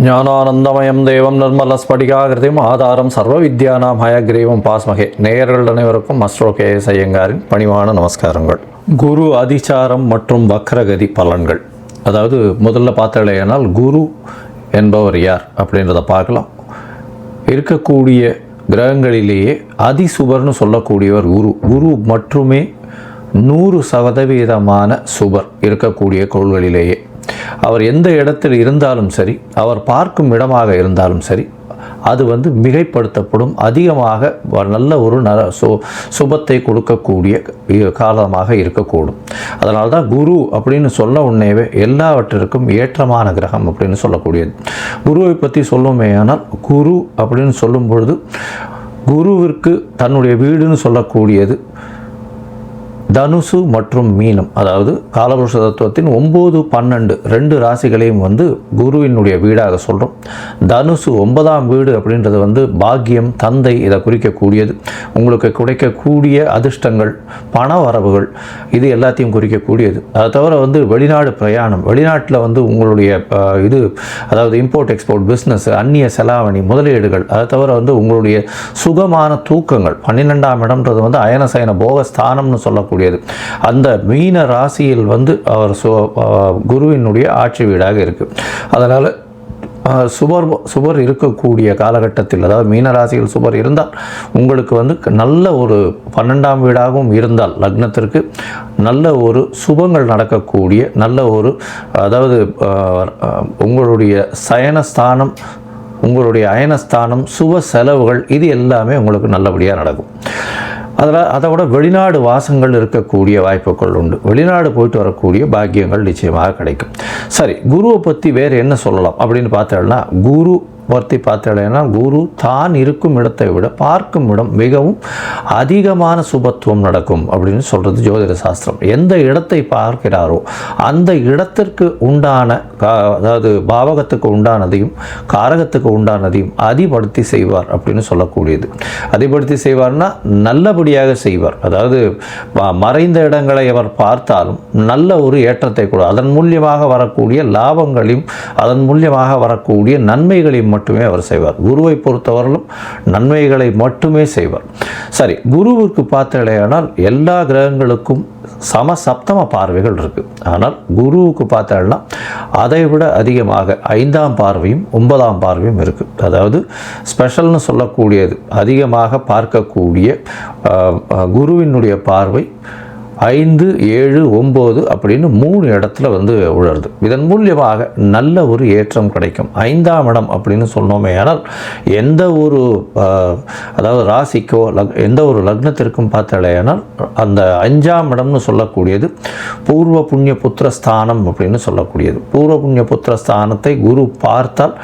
ஞானானந்தமயம் தேவம் நிர்மலஸ்படிகாகிருதியும் ஆதாரம் சர்வ வித்யானாம் ஹயக்ரீவம் பாஸ்மகே. நேயர்கள் அனைவருக்கும் அஸ்ட்ரோ கேஎஸ் ஐயங்காரின் பணிவான நமஸ்காரங்கள். குரு அதிசாரம் மற்றும் வக்ரகதி பலன்கள். அதாவது முதல்ல பார்த்தாலேனால் குரு என்பவர் யார் அப்படின்றத பார்க்கலாம். இருக்கக்கூடிய கிரகங்களிலேயே அதிசுபர்னு சொல்லக்கூடியவர் குரு. குரு மட்டுமே 100% சுபர் இருக்கக்கூடிய கோள்களிலேயே. அவர் எந்த இடத்தில் இருந்தாலும் சரி, அவர் பார்க்கும் இடமாக இருந்தாலும் சரி, அது மிகைப்படுத்தப்படும். அதிகமாக நல்ல ஒரு சுபத்தை கொடுக்கக்கூடிய காலமாக இருக்கக்கூடும். அதனால தான் குரு அப்படின்னு சொல்ல உடனேவே எல்லாவற்றிற்கும் ஏற்றமான கிரகம் அப்படின்னு சொல்லக்கூடியது. குருவை பற்றி சொல்லுமே. ஆனால் குரு அப்படின்னு சொல்லும் பொழுது குருவிற்கு தன்னுடைய வீடுன்னு சொல்லக்கூடியது தனுசு மற்றும் மீனம். அதாவது காலபுருஷ தத்துவத்தின் 9, 12 2 ராசிகளையும் குருவினுடைய வீடாக சொல்கிறோம். தனுசு 9ஆம் வீடு அப்படின்றது பாக்கியம், தந்தை, இதை குறிக்கக்கூடியது. உங்களுக்கு கிடைக்கக்கூடிய அதிர்ஷ்டங்கள், பண வரவுகள், இது எல்லாத்தையும் குறிக்கக்கூடியது. அதை தவிர வெளிநாடு பிரயாணம், வெளிநாட்டில் உங்களுடைய அதாவது இம்போர்ட் எக்ஸ்போர்ட் பிஸ்னஸ், அந்நிய செலாவணி, முதலீடுகள், அதை தவிர உங்களுடைய சுகமான தூக்கங்கள். 12ஆம் இடம்ன்றது அயனசயன போகஸ்தானம்னு சொல்லக்கூடிய அந்த மீன ராசியில் அவர் குருவினுடைய ஆட்சி வீடாக இருக்கு. அதனால சுபர் இருக்கக்கூடிய காலகட்டத்தில், அதாவது மீன ராசியில் சுபர் இருந்தால் உங்களுக்கு நல்ல ஒரு 12ஆம் வீடாகவும் இருந்தால் லக்னத்திற்கு நல்ல ஒரு சுபங்கள் நடக்கக்கூடிய நல்ல ஒரு, அதாவது உங்களுடைய சயனஸ்தானம், உங்களுடைய அயனஸ்தானம், சுப செலவுகள், இது எல்லாமே உங்களுக்கு நல்லபடியாக நடக்கும். அதை விட வெளிநாடு வாசங்கள் இருக்கக்கூடிய வாய்ப்புகள் உண்டு. வெளிநாடு போயிட்டு வரக்கூடிய பாக்கியங்கள் நிச்சயமாக கிடைக்கும். சரி, குருவை பற்றி வேறு என்ன சொல்லலாம் அப்படின்னு பார்த்தோம்னா, குரு பற்றி பார்த்தீங்கன்னா குரு தான் இருக்கும் இடத்தை விட பார்க்கும் இடம் மிகவும் அதிகமான சுபத்துவம் நடக்கும் அப்படின்னு சொல்கிறது ஜோதிட சாஸ்திரம். எந்த இடத்தை பார்க்கிறாரோ அந்த இடத்திற்கு உண்டான, அதாவது பாவகத்துக்கு உண்டானதையும் காரகத்துக்கு உண்டானதையும் அதிபடுத்தி செய்வார் அப்படின்னு சொல்லக்கூடியது. அதிபடுத்தி செய்வார்னா நல்லபடியாக செய்வார். அதாவது மறைந்த இடங்களை அவர் பார்த்தாலும் நல்ல ஒரு ஏற்றத்தை கூட, அதன் மூலியமாக வரக்கூடிய லாபங்களையும் அதன் மூலியமாக வரக்கூடிய நன்மைகளையும் மட்டுமே அவர் செய்வார். குருவை பொறுத்தவரையிலும் நன்மைகளை மட்டுமே செய்வார். சரி, குருவிற்கு பார்த்தீங்கன்னா எல்லா கிரகங்களுக்கும் சமசப்தம பார்வைகள் இருக்கு. ஆனால் குருவுக்கு பார்த்தீங்கன்னா அதை விட அதிகமாக 5ஆம் பார்வையும் 9ஆம் பார்வையும் இருக்கு. அதாவது ஸ்பெஷல்னு சொல்லக்கூடியது, அதிகமாக பார்க்கக்கூடிய குருவினுடைய பார்வை 5, 7, 9 அப்படின்னு 3 இடத்துல உழருது. இதன் மூலியமாக நல்ல ஒரு ஏற்றம் கிடைக்கும். 5ஆம் இடம் அப்படின்னு சொன்னோமே. ஆனால் எந்த ஒரு, அதாவது ராசிக்கோ எந்த ஒரு லக்னத்திற்கும் பார்த்தாலேனால் அந்த 5ஆம் இடம்னு சொல்லக்கூடியது பூர்வ புண்ணிய புத்திர ஸ்தானம் அப்படின்னு சொல்லக்கூடியது. பூர்வ புண்ணிய புத்திர ஸ்தானத்தை குரு பார்த்தால்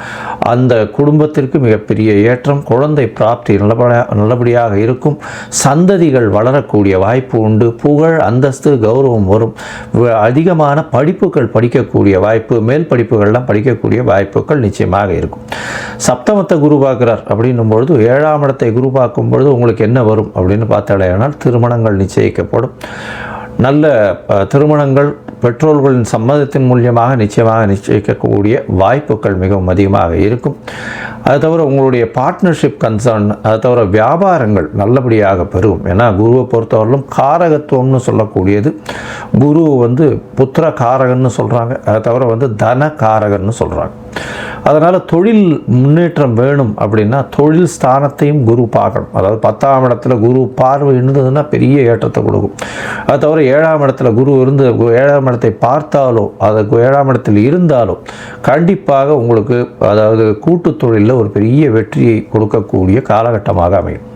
அந்த குடும்பத்திற்கு மிகப்பெரிய ஏற்றம், குழந்தை பிராப்தி நல்லபடியாக இருக்கும், சந்ததிகள் வளரக்கூடிய வாய்ப்பு உண்டு, புகழ், அந்தஸ்து, கௌரவம் வரும், அதிகமான படிப்புகள் படிக்கக்கூடிய வாய்ப்பு, மேல் படிப்புகள்லாம் படிக்கக்கூடிய வாய்ப்புகள் நிச்சயமாக இருக்கும். சப்தமத்தை குரு பார்க்கிறார் அப்படின்னும் பொழுது 7ஆம் இடத்தை குரு பார்க்கும் பொழுது உங்களுக்கு என்ன வரும் அப்படின்னு பார்த்தாலேனால் திருமணங்கள் நிச்சயிக்கப்படும். நல்ல திருமணங்கள் பெற்றோர்களின் சம்மதத்தின் மூலியமாக நிச்சயிக்கக்கூடிய வாய்ப்புகள் மிகவும் அதிகமாக இருக்கும். அதை தவிர உங்களுடைய பார்ட்னர்ஷிப் கன்சர்ன், அதை தவிர வியாபாரங்கள் நல்லபடியாக பெருகும். ஏன்னா குருவை பொறுத்தவரையிலும் காரகத்துவம்னு சொல்லக்கூடியது, குரு புத்திர காரகன்னு சொல்கிறாங்க. அதை தவிர தன காரகன்னு சொல்கிறாங்க. அதனால் தொழில் முன்னேற்றம் வேணும் அப்படின்னா தொழில் ஸ்தானத்தையும் குரு பார்க்கணும். அதாவது 10ஆம் இடத்துல குரு பார்வை இருந்ததுன்னா பெரிய ஏற்றத்தை கொடுக்கும். அது தவிர 7ஆம் இடத்துல குரு இருந்து 7ஆம் இடத்தை பார்த்தாலோ, அது 7ஆம் இடத்தில் இருந்தாலோ கண்டிப்பாக உங்களுக்கு, அதாவது கூட்டு தொழிலில் ஒரு பெரிய வெற்றியை கொடுக்கக்கூடிய காலகட்டமாக அமையும்.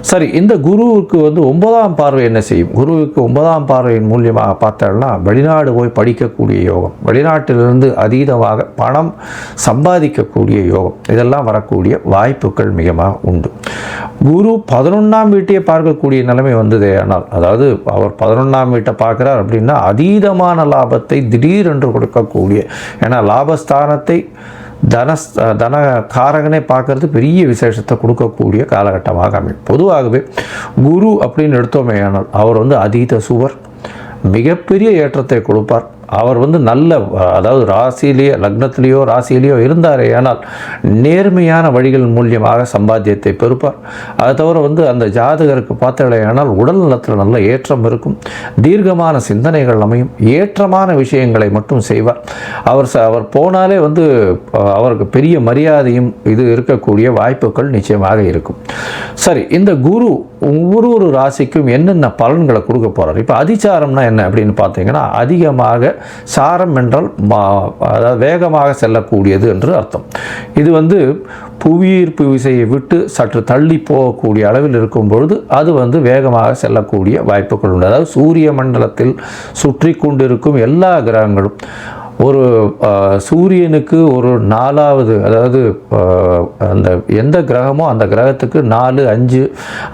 சரி, இந்த குருவுக்கு 9ஆம் பார்வை என்ன செய்யும்? குருவுக்கு 9ஆம் பார்வையின் மூலியமாக பார்த்தோம்னா வெளிநாடு போய் படிக்கக்கூடிய யோகம், வெளிநாட்டிலிருந்து அதீதமாக பணம் சம்பாதிக்கக்கூடிய யோகம், இதெல்லாம் வரக்கூடிய வாய்ப்புகள் மிகமாக உண்டு. குரு 11ஆம் வீட்டையே பார்க்கக்கூடிய நிலைமை ஆனால், அதாவது அவர் 11ஆம் வீட்டை பார்க்குறார் அப்படின்னா அதீதமான லாபத்தை திடீரென்று கொடுக்கக்கூடிய, ஏன்னா லாபஸ்தானத்தை தன காரகனை பார்க்கறது பெரிய விசேஷத்தை கொடுக்கக்கூடிய காலகட்டமாக அமையும். பொதுவாகவே குரு அப்படின்னு எடுத்தோமே ஆனால் அவர் அதீத சுவர், மிகப்பெரிய ஏற்றத்தை கொடுப்பார். அவர் வந்து நல்ல, அதாவது ராசியிலேயோ லக்னத்திலேயோ ராசியிலேயோ இருந்தாரே ஆனால் நேர்மையான வழிகள் மூலியமாக சம்பாத்தியத்தை பெறுப்பார். அதை தவிர வந்து அந்த ஜாதகருக்கு பார்த்தாலே ஆனால் உடல் நலத்தில் நல்ல ஏற்றம் இருக்கும், தீர்க்கமான சிந்தனைகள் அமையும், ஏற்றமான விஷயங்களை மட்டும் செய்வார். அவர் போனாலே வந்து அவருக்கு பெரிய மரியாதையும் இது இருக்கக்கூடிய வாய்ப்புகள் நிச்சயமாக இருக்கும். சரி, இந்த குரு ஒவ்வொரு ராசிக்கும் என்னென்ன பலன்களை கொடுக்க போகிறார்? இப்போ அதிசாரம்னா என்ன அப்படின்னு பார்த்தீங்கன்னா, அதிகமாக சாரம் என்றால் அதாவது வேகமாக செல்லக்கூடியது என்று அர்த்தம். இது வந்து புவியீர்ப்பு விசையை விட்டு சற்று தள்ளி போகக்கூடிய அளவில் இருக்கும் பொழுது அது வந்து வேகமாக செல்லக்கூடிய வாய்ப்புகள் உண்டு. அதாவது சூரிய மண்டலத்தில் சுற்றி கொண்டிருக்கும் எல்லா கிரகங்களும் ஒரு சூரியனுக்கு ஒரு 4வது, அதாவது அந்த எந்த கிரகமோ அந்த கிரகத்துக்கு 4, 5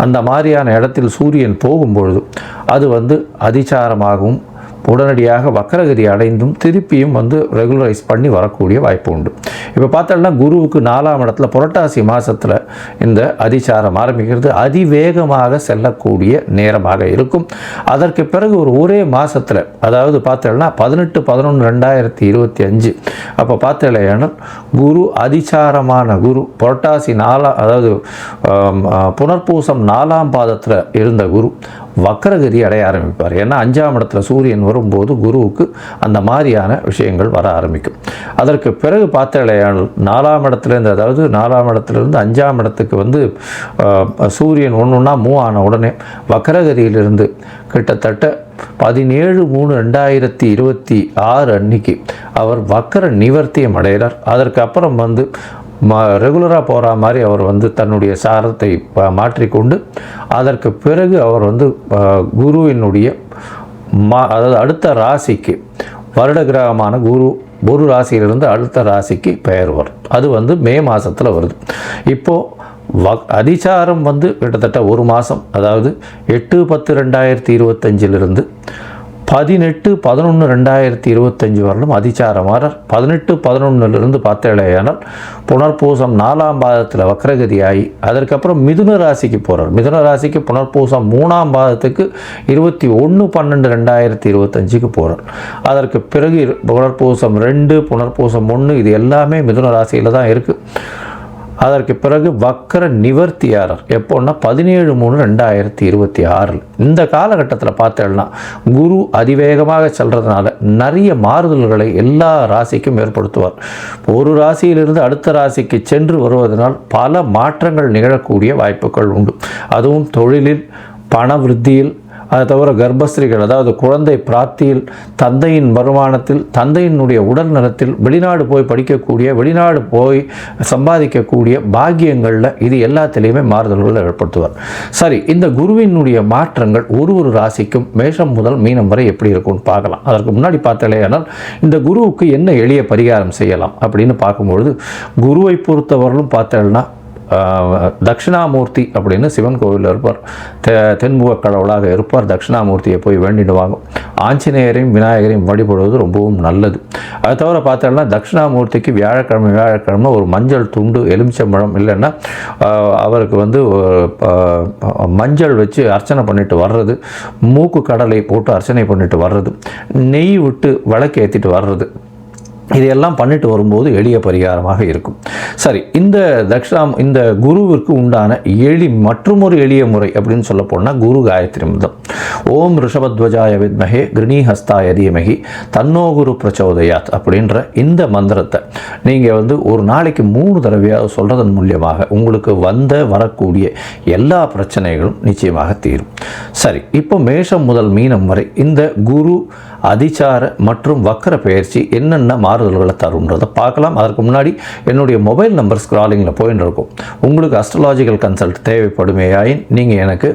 அந்த மாதிரியான இடத்தில் சூரியன் போகும்பொழுது அது வந்து அதிசாரமாகவும் உடனடியாக வக்கரகதி அடைந்தும் திருப்பியும் வந்து ரெகுலரைஸ் பண்ணி வரக்கூடிய வாய்ப்பு உண்டு. இப்போ பார்த்தோம்னா குருவுக்கு 4ஆம் இடத்துல புரட்டாசி மாதத்தில் இந்த அதிசாரம் ஆரம்பிக்கிறது, அதிவேகமாக செல்லக்கூடிய நேரமாக இருக்கும். அதற்கு பிறகு ஒரே மாதத்தில், அதாவது பார்த்தோம்னா 18/11/2025 அப்போ பார்த்தலையானால் குரு அதிசாரமான குரு புரட்டாசி 4, அதாவது புனர்பூசம் 4ஆம் பாதத்தில் இருந்த குரு வக்கரகதி அடைய ஆரம்பிப்பார். ஏன்னா 5ஆம் இடத்துல சூரியன் வரும்போது குருவுக்கு அந்த மாதிரியான விஷயங்கள் வர ஆரம்பிக்கும். அதற்கு பிறகு பார்த்தாலேயானால் 4ஆம் இடத்துலேருந்து, அதாவது 4ஆம் இடத்துலேருந்து 5ஆம் இடத்துக்கு வந்து சூரியன் ஒன்றுன்னா மூவ் ஆன உடனே வக்கரகதியிலிருந்து கிட்டத்தட்ட 17/3/2026 அன்னைக்கு அவர் வக்கர நிவர்த்தியம் அடைகிறார். அதற்கு அப்புறம் வந்து ரெகுலராக போகிற மாதிரி அவர் வந்து தன்னுடைய சாரத்தை மாற்றிக்கொண்டு அதற்கு பிறகு அவர் வந்து குருவினுடைய அதாவது அடுத்த ராசிக்கு, வருட கிரகமான குரு ஒரு ராசியிலிருந்து அடுத்த ராசிக்கு பெயர்வார். அது வந்து மே மாதத்தில் வருது. இப்போது அதிசாரம் வந்து கிட்டத்தட்ட ஒரு மாதம், அதாவது 8/10/2025 18/11/2025 வரலும் அதிசாரமார். 18/11 பார்த்தேலையானால் புனர்பூசம் 4ஆம் பாதத்தில் வக்கரகதி ஆகி அதற்கப்புறம் மிதுன ராசிக்கு போகிறார். மிதுன ராசிக்கு புனர்பூசம் 3ஆம் பாதத்துக்கு 21/12/2025 போகிறார். அதற்கு பிறகு புனர்பூசம் 2, புனர்பூசம் 1 இது எல்லாமே மிதுன ராசியில் தான் இருக்குது. அதற்கு பிறகு வக்கர நிவர்த்தியாரர் எப்போன்னா 17/3/2026. இந்த காலகட்டத்தில் பார்த்தேன்னா குரு அதிவேகமாக செல்றதுனால நிறைய மாறுதல்களை எல்லா ராசிக்கும் ஏற்படுத்துவார். ஒரு ராசியிலிருந்து அடுத்த ராசிக்கு சென்று வருவதனால் பல மாற்றங்கள் நிகழக்கூடிய வாய்ப்புகள் உண்டு. அதுவும் தொழிலில், பண விருத்தியில், அதை தவிர கர்ப்பஸ்திரிகள், அதாவது குழந்தை பிராப்தியில், தந்தையின் வருமானத்தில், தந்தையினுடைய உடல் நலத்தில், வெளிநாடு போய் படிக்கக்கூடிய, வெளிநாடு போய் சம்பாதிக்கக்கூடிய பாக்கியங்களில் இது எல்லாத்திலையுமே மாறுதல்களை ஏற்படுத்துவார். சரி, இந்த குருவினுடைய மாற்றங்கள் ஒரு ராசிக்கும் மேஷம் முதல் மீனம் வரை எப்படி இருக்கும்னு பார்க்கலாம். அதற்கு முன்னாடி பார்த்தாலேயானால் இந்த குருவுக்கு என்ன எளிய பரிகாரம் செய்யலாம் அப்படின்னு பார்க்கும்பொழுது, குருவை பொறுத்தவரையிலும் பார்த்தேன்னா தட்சிணாமூர்த்தி அப்படின்னு சிவன் கோவிலில் இருப்பார். தென்முக கடவுளாக இருப்பார். தட்சிணாமூர்த்தியை போய் வேண்டிடுவாங்க. ஆஞ்சநேயரையும் விநாயகரையும் வழிபடுவது ரொம்பவும் நல்லது. அதை தவிர பார்த்தோம்னா தட்சிணாமூர்த்திக்கு வியாழக்கிழமை ஒரு மஞ்சள் துண்டு, எலுமிச்சம்பழம், இல்லைன்னா அவருக்கு வந்து மஞ்சள் வச்சு அர்ச்சனை பண்ணிட்டு வர்றது, மூக்கு கடலை போட்டு அர்ச்சனை பண்ணிட்டு வர்றது, நெய் விட்டு விளக்கு ஏற்றிட்டு வர்றது, இதையெல்லாம் பண்ணிட்டு வரும்போது எளிய பரிகாரமாக இருக்கும். சரி, இந்த குருவிற்கு உண்டான மற்றொரு எளிய முறை அப்படின்னு சொல்ல போனால் குரு காயத்ரி மந்திரம். ஓம் ரிஷபத்வஜாய வித்மஹே கிருணிஹஸ்தாய தீமஹி தன்னோ குரு பிரச்சோதயாத் அப்படின்ற இந்த மந்திரத்தை நீங்கள் வந்து ஒரு நாளைக்கு 3 தடவையாக சொல்கிறதன் மூலியமாக உங்களுக்கு வரக்கூடிய எல்லா பிரச்சனைகளும் நிச்சயமாக தீரும். சரி, இப்போ மேஷம் முதல் மீனம் வரை இந்த குரு அதிசார மற்றும் வக்கர பெயர்ச்சி என்னென்ன மாறுதல்களை தரும்ன்றதை பார்க்கலாம். அதற்கு முன்னாடி என்னுடைய மொபைல் நம்பர் ஸ்க்ராலிங்கில் போயின்னு இருக்கும். உங்களுக்கு அஸ்ட்ராலாஜிக்கல் கன்சல்ட் தேவைப்படுமேயாயின் நீங்கள் எனக்கு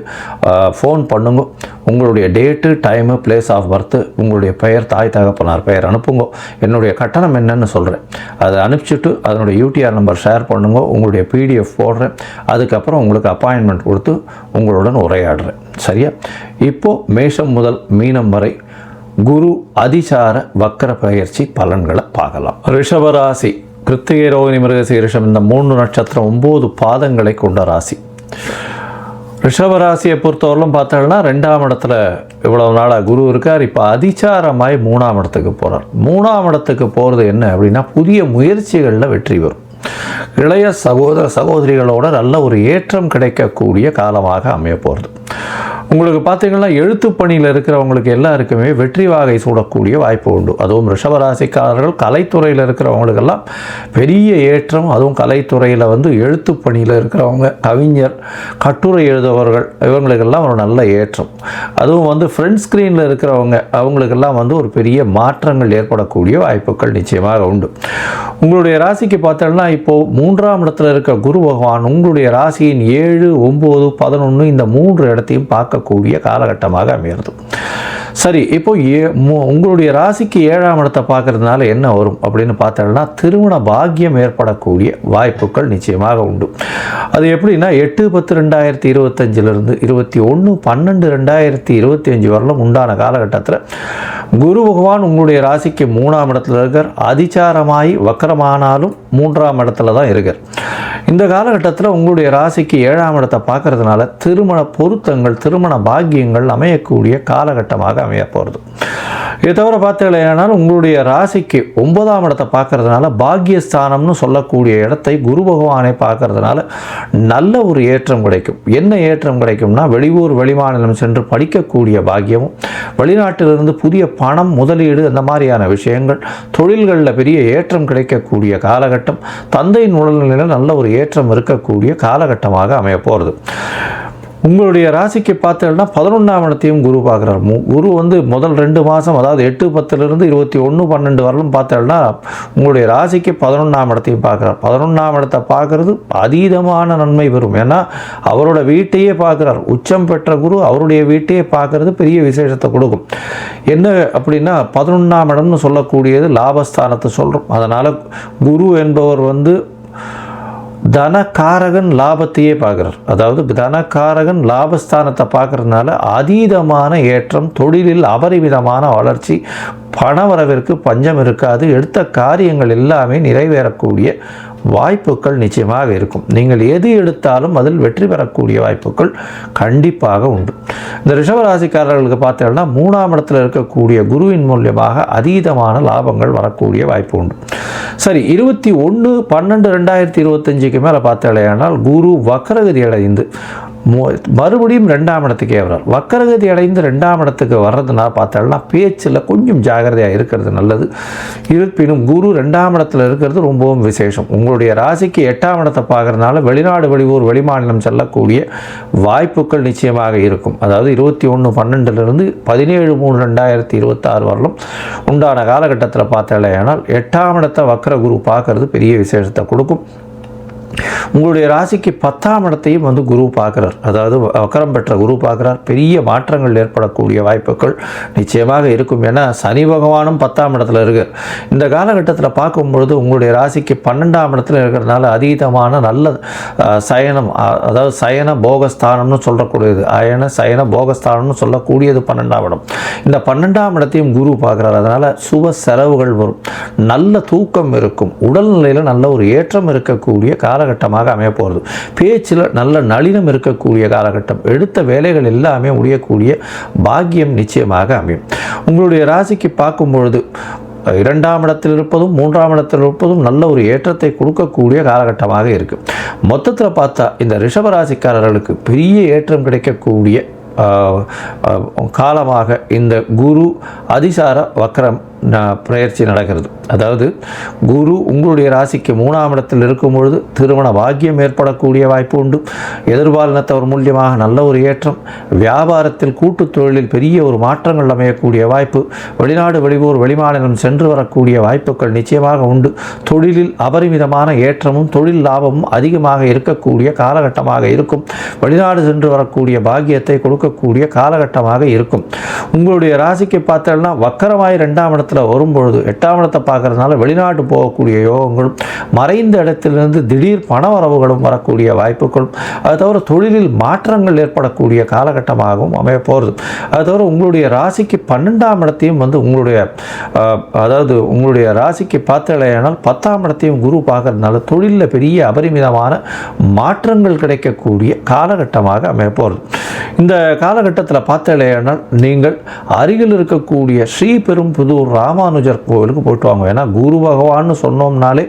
ஃபோன் பண்ணுங்க. உங்களுடைய date, time, place of birth, உங்களுடைய பெயர், தாய் தகப்பனார் பெயர் அனுப்புங்க. என்னுடைய கட்டணம் என்னன்னு சொல்கிறேன், அதை அனுப்பிச்சிட்டு அதனுடைய யூடிஆர் நம்பர் ஷேர் பண்ணுங்க. உங்களுடைய பிடிஎஃப் போடுறேன். அதுக்கப்புறம் உங்களுக்கு அப்பாயின்மெண்ட் கொடுத்து உங்களுடன் உரையாடுறேன். சரியா? இப்போது மேஷம் முதல் மீனம் வரை குரு அதிசார வக்கர பயிற்சி பலன்களை பார்க்கலாம். ரிஷபராசி, கிருத்திகை, ரோகிணி, மிருகசீரிஷம் இந்த 3 நட்சத்திரம் 9 பாதங்களை கொண்ட ராசி. ரிஷபராசியை பொறுத்தவரையிலும் பார்த்தோம்னா 2ஆம் இடத்துல இவ்வளவு நாளாக குரு இருக்கார். இப்போ அதிச்சாரமாய் 3ஆம் இடத்துக்கு போகிறார். 3ஆம் இடத்துக்கு போகிறது என்ன அப்படின்னா, புதிய முயற்சிகளில் வெற்றி பெறும். இளைய சகோதர சகோதரிகளோட நல்ல ஒரு ஏற்றம் கிடைக்கக்கூடிய காலமாக அமைய போகிறது. உங்களுக்கு பார்த்தீங்கன்னா எழுத்து பணியில் இருக்கிறவங்களுக்கு எல்லாருக்குமே வெற்றி வாகை சூடக்கூடிய வாய்ப்பு உண்டு. அதுவும் ரிஷபராசிக்காரர்கள் கலைத்துறையில் இருக்கிறவங்களுக்கெல்லாம் பெரிய ஏற்றம். அதுவும் கலைத்துறையில் எழுத்து பணியில் இருக்கிறவங்க, கவிஞர், கட்டுரை எழுதுபவர்கள், இவங்களுக்கெல்லாம் ஒரு நல்ல ஏற்றம். அதுவும் ஃப்ரண்ட் ஸ்க்ரீனில் இருக்கிறவங்க அவங்களுக்கெல்லாம் ஒரு பெரிய மாற்றங்கள் ஏற்படக்கூடிய வாய்ப்புகள் நிச்சயமாக உண்டு. உங்களுடைய ராசிக்கு பார்த்தோம்னா இப்போது 3ஆம் இடத்துல இருக்க குரு பகவான் உங்களுடைய ராசியின் 7, 9, 11 இந்த 3 இடத்தையும் பார்க்கக்கூடிய காலகட்டமாக அமைகிறது. சரி, இப்போ உங்களுடைய ராசிக்கு 7ஆம் இடத்தை பார்க்கறதுனால என்ன வரும் அப்படின்னு பார்த்தோம்னா, திருமண பாக்கியம் ஏற்படக்கூடிய வாய்ப்புகள் நிச்சயமாக உண்டு. அது எப்படின்னா 8/10/2025 21/12/2025 வரலும் உண்டான காலகட்டத்தில் குரு பகவான் உங்களுடைய ராசிக்கு 3ஆம் இடத்துல இருக்கார். அதிச்சாரமாய் வக்கரமானாலும் 3ஆம் இடத்துல தான் இருக்கார். இந்த காலகட்டத்தில் உங்களுடைய ராசிக்கு 7ஆம் இடத்தை பார்க்கறதுனால திருமண பொருத்தங்கள், திருமண பாக்கியங்கள் அமையக்கூடிய காலகட்டமாக அமைய போகிறது. இதை தவிர பார்த்தீங்கன்னா உங்களுடைய ராசிக்கு 9ஆம் இடத்தை பார்க்கறதுனால பாக்கியஸ்தானம்னு சொல்லக்கூடிய இடத்தை குரு பகவானை பார்க்கறதுனால நல்ல ஒரு ஏற்றம் கிடைக்கும். என்ன ஏற்றம் கிடைக்கும்னா, வெளியூர் வெளிமாநிலம் சென்று படிக்கக்கூடிய பாக்கியமும், வெளிநாட்டிலிருந்து புதிய பணம், முதலீடு, அந்த மாதிரியான விஷயங்கள், தொழில்களில் பெரிய ஏற்றம் கிடைக்கக்கூடிய காலகட்டம், தந்தையின் உடல்நிலையில் நல்ல ஒரு ஏற்றம் இருக்கக்கூடிய காலகட்டமாக அமைய போகிறது. உங்களுடைய ராசிக்கு பார்த்தீங்கன்னா 11ஆம் இடத்தையும் குரு பார்க்குறார். குரு முதல் 2 மாதம், அதாவது 8/10 21/12 வரலும் பார்த்தீங்கன்னா உங்களுடைய ராசிக்கு 11ஆம் இடத்தையும் பார்க்குறார். 11ஆம் இடத்தை பார்க்குறது அதீதமான நன்மை பெறும். ஏன்னா அவரோட வீட்டையே பார்க்குறார். உச்சம் பெற்ற குரு அவருடைய வீட்டையே பார்க்குறது பெரிய விசேஷத்தை கொடுக்கும். என்ன அப்படின்னா 11ஆம் இடம்னு சொல்லக்கூடியது லாபஸ்தானத்தை சொல்கிறோம். அதனால் குரு என்பவர் தனக்காரகன் லாபத்தையே பார்க்குறார். அதாவது தனக்காரகன் லாபஸ்தானத்தை பார்க்கறதுனால அதீதமான ஏற்றம், தொழிலில் அபரிமிதமான வளர்ச்சி, பணவரவிற்கு பஞ்சம் இருக்காது. எடுத்த காரியங்கள் எல்லாமே நிறைவேறக்கூடிய வாய்ப்புகள் நிச்சயமாக இருக்கும். நீங்கள் எது எடுத்தாலும் அதில் வெற்றி பெறக்கூடிய வாய்ப்புகள் கண்டிப்பாக உண்டு. இந்த ரிஷபராசிக்காரர்களுக்கு பார்த்தீங்கன்னா 3ஆம் இடத்தில் இருக்கக்கூடிய குருவின் மூலியமாக அதீதமான லாபங்கள் வரக்கூடிய வாய்ப்பு உண்டு. சரி, 21/12/2025 மேலே பார்த்தீங்கன்னா குரு வக்கரகதி அடைந்து மறுபடியும் 2ஆம் இடத்துக்கே வர்றார். வக்கரகதி அடைந்து 2ஆம் இடத்துக்கு வர்றதுனா பார்த்தோம்னா பேச்சில் கொஞ்சம் ஜாகிரதையாக இருக்கிறது நல்லது. இருப்பினும் குரு 2ஆம் இடத்துல இருக்கிறது ரொம்பவும் விசேஷம். உங்களுடைய ராசிக்கு 8ஆம் இடத்தை பார்க்கறதுனால வெளிநாடு, வெளியூர், வெளிமாநிலம் செல்லக்கூடிய வாய்ப்புகள் நிச்சயமாக இருக்கும். அதாவது 21/12 17/3/2026 வரலும் உண்டான காலகட்டத்தில் பார்த்தோம்னால் 8ஆம் இடத்தை வக்கர குரு பார்க்கறது பெரிய விசேஷத்தை கொடுக்கும். உங்களுடைய ராசிக்கு 10ஆம் இடத்தையும் குரு பார்க்குறார். அதாவது வக்கரம் பெற்ற குரு பார்க்குறார். பெரிய மாற்றங்கள் ஏற்படக்கூடிய வாய்ப்புகள் நிச்சயமாக இருக்கும். ஏன்னா சனி பகவானும் 10ஆம் இடத்துல இருக்கார். இந்த காலகட்டத்தில் பார்க்கும்பொழுது உங்களுடைய ராசிக்கு 12ஆம் இடத்துல இருக்கிறதுனால அதீதமான நல்ல சயனம், அதாவது சயன போகஸ்தானம்னு சொல்லக்கூடியது, அயன சயன போகஸ்தானம்னு சொல்லக்கூடியது 12ஆம் இடம். இந்த 12ஆம் இடத்தையும் குரு பார்க்குறார். அதனால் சுப செலவுகள் வரும், நல்ல தூக்கம் இருக்கும், உடல்நிலையில் நல்ல ஒரு ஏற்றம் இருக்கக்கூடிய காலகட்டமாக அமைய போகிறது. பேச்சில் நல்ல நளினம் இருக்கக்கூடிய காலகட்டம், எடுத்த வேலைகள் எல்லாமே முடியக்கூடிய பாக்கியம் நிச்சயமாக அமையும். உங்களுடைய ராசிக்கு பார்க்கும்பொழுது 2ஆம் இடத்தில் இருப்பதும் 3ஆம் இடத்தில் இருப்பதும் நல்ல ஒரு ஏற்றத்தை கொடுக்கக்கூடிய காலகட்டமாக இருக்குது. மொத்தத்தில் பார்த்தா இந்த ரிஷபராசிக்காரர்களுக்கு பெரிய ஏற்றம் கிடைக்கக்கூடிய காலமாக இந்த குரு அதிசார வக்கரம் பயிற்சி நடக்கிறது. அதாவது குரு உங்களுடைய ராசிக்கு 3ஆம் இடத்தில் இருக்கும் பொழுது திருமண பாக்கியம் ஏற்படக்கூடிய வாய்ப்பு உண்டு. எதிர்பாலினத்தவர் மூலியமாக நல்ல ஒரு ஏற்றம், வியாபாரத்தில் கூட்டுத் தொழிலில் பெரிய ஒரு மாற்றங்கள் அமையக்கூடிய வாய்ப்பு, வெளிநாடு, வெளியூர், வெளிமாநிலம் சென்று வரக்கூடிய வாய்ப்புகள் நிச்சயமாக உண்டு. தொழிலில் அபரிமிதமான ஏற்றமும் தொழில் லாபமும் அதிகமாக இருக்கக்கூடிய காலகட்டமாக இருக்கும். வெளிநாடு சென்று வரக்கூடிய பாக்கியத்தை கொடுக்கக்கூடிய காலகட்டமாக இருக்கும். உங்களுடைய ராசிக்கு பார்த்தோம்னா வக்கரமாய் 2ஆம் இடத்தில் இடத்துல வரும்பொழுது 8ஆம் இடத்தை பார்க்கறதுனால வெளிநாட்டு போகக்கூடிய யோகங்களும், மறைந்த இடத்திலிருந்து திடீர் பண வரவுகளும் வரக்கூடிய வாய்ப்புகளும், அது தவிர தொழிலில் மாற்றங்கள் ஏற்படக்கூடிய காலகட்டமாகவும் அமைய போகிறது. அது தவிர உங்களுடைய ராசிக்கு 12ஆம் இடத்தையும் வந்து உங்களுடைய உங்களுடைய ராசிக்கு பார்த்தலையானால் 10ஆம் இடத்தையும் குரு பார்க்கறதுனால தொழிலில் பெரிய அபரிமிதமான மாற்றங்கள் கிடைக்கக்கூடிய காலகட்டமாக அமைய போகிறது. இந்த காலகட்டத்தில் பார்த்தலையானால் நீங்கள் அருகில் இருக்கக்கூடிய ஸ்ரீபெரும்புதூர் ராமானுஜர் கோவிலுக்கு போயிட்டு வாங்க. ஏன்னா குரு பகவான்னு சொன்னோம்னாலே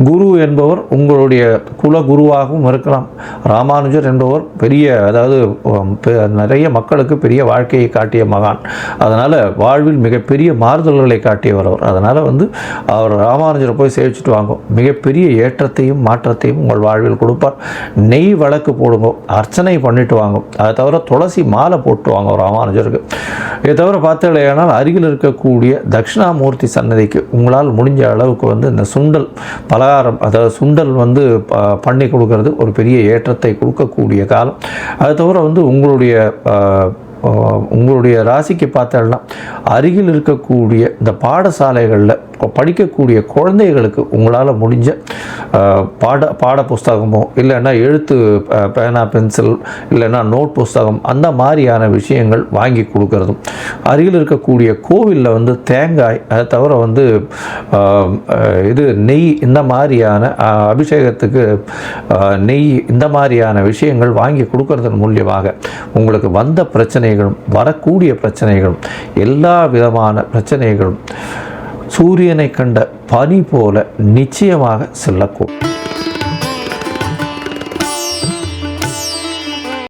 குரு என்பவர் உங்களுடைய குல குருவாகவும் இருக்கலாம். ராமானுஜர் என்பவர் பெரிய நிறைய மக்களுக்கு பெரிய வாழ்க்கையை காட்டிய மகான். அதனால் வாழ்வில் மிகப்பெரிய மாறுதல்களை காட்டியவர் அவர். அதனால் அவர் ராமானுஜரை போய் சேவிச்சுட்டு வாங்க. மிகப்பெரிய ஏற்றத்தையும் மாற்றத்தையும் உங்கள் வாழ்வில் கொடுப்பார். நெய் விளக்கு போடுங்க, அர்ச்சனை பண்ணிட்டு வாங்க. அதை தவிர துளசி மாலை போட்டு வாங்க ராமானுஜருக்கு. இதை தவிர பார்த்தீங்கன்னா அருகில் இருக்கக்கூடிய தட்சிணாமூர்த்தி சன்னதிக்கு உங்களால் முடிஞ்ச அளவுக்கு இந்த சுண்டல் பலகாரம், அதாவது சுண்டல் பண்ணி கொடுக்கறது ஒரு பெரிய ஏற்றத்தை கொடுக்கக்கூடிய காலம். அது தவிர உங்களுடைய ராசிக்கு பார்த்தோம்னா அருகில் இருக்கக்கூடிய இந்த பாடசாலைகளில் படிக்கக்கூடிய குழந்தைகளுக்கு உங்களால் முடிஞ்ச பாட புஸ்தகமோ இல்லைன்னா எழுத்து பேனா பென்சில் இல்லைன்னா நோட் புஸ்தகம் அந்த மாதிரியான விஷயங்கள் வாங்கி கொடுக்கறதும், அருகில் இருக்கக்கூடிய கோவிலில் தேங்காய், அதை தவிர நெய், இந்த மாதிரியான அபிஷேகத்துக்கு நெய், இந்த மாதிரியான விஷயங்கள் வாங்கி கொடுக்கறதன் மூலியமாக உங்களுக்கு வந்த பிரச்சனைகளும் வரக்கூடிய பிரச்சனைகளும் எல்லா விதமான பிரச்சனைகளும் சூரியனை கண்ட பனி போல நிச்சயமாக செல்லக்கூடும்.